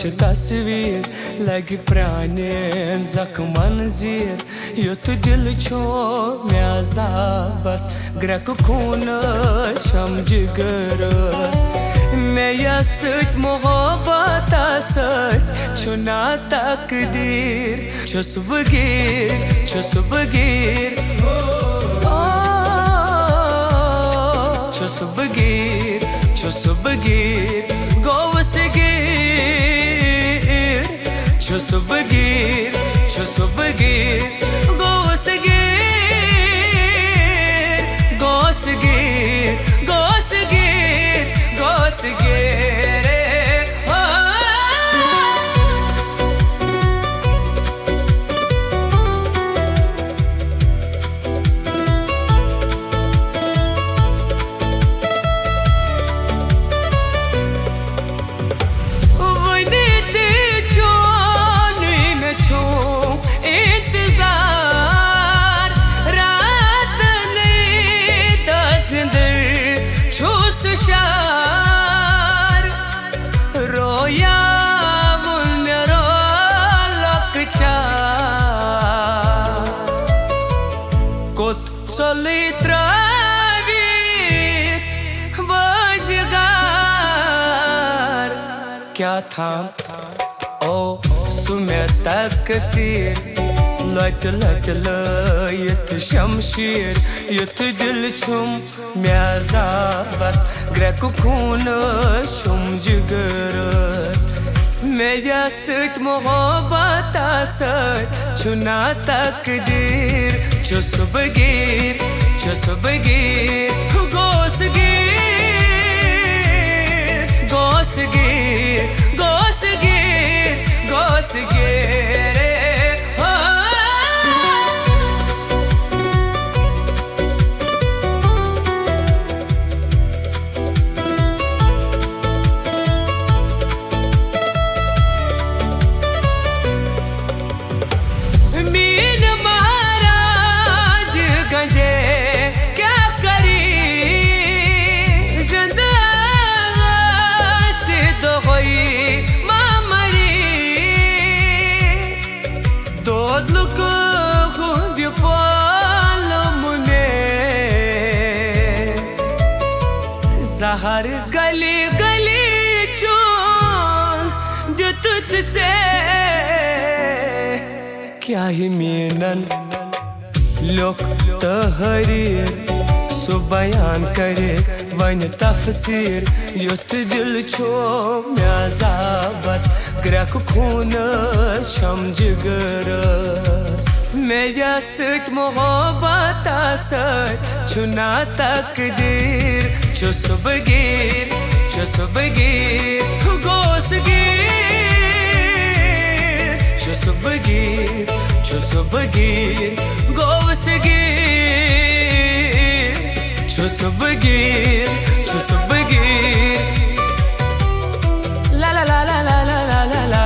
छ तस्वीर लग प्राणेन जख्मन जीर युत दिल छो मे अजाबस ग्रक खून छम जिगरस मे सत मोहब्बत सत छुना तकदीर छुस बगीर छुस बगीर छुस बगीर छुस बगीर गोवस गिर छुस बगीर छुस बगीर गोवस गिर गोस गिर गोस गिर गोस गिर शार रोया मेरो लकचा कोत चली त्रावी बजगार क्या था ओ सुमे तकसीर लट लट लयत शमशीर युत दिल छुम मे अजाबस ग्रक खून छुम जिगरस मेरा सत मोहब्बत सत छुना तकदीर छुस बगीर छुस बगीर गोस गिर गोस गिर गोस गिर गोस गिर हर गली गली चोल दितुत से क्या ही मीनन लोक तहरीर सु बयान करे वन तफसीर युत दिल छो मे अजाबस ग्रक खून छम जिगरस मेरा सत मोहब्बत सत छुना तकदीर छुस बगीर छुस बगीर गोस गिर छुस बगीर छुस बगीर गोवस गिर छुस बगीर छुस बगीर ला ला ला ला ला ला ला ला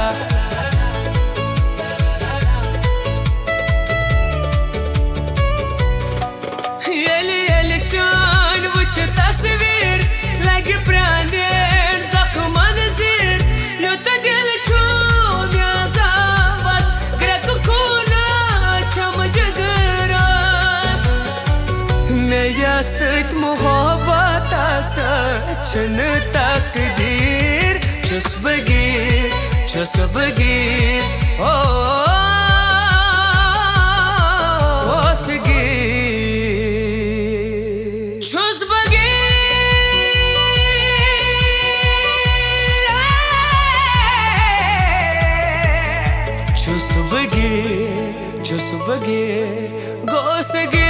येली येली चान वुच तस्वीर लग प्राणेन जख्मन जीर युत दिल छो मे अजाबस ग्रक खून छम जिगरस मेरा सत मोहब्बत सत छुन तकदीर छुस बगीर छुस बगीर ओ गोस गिर छुस छुस बगीर गोस गिर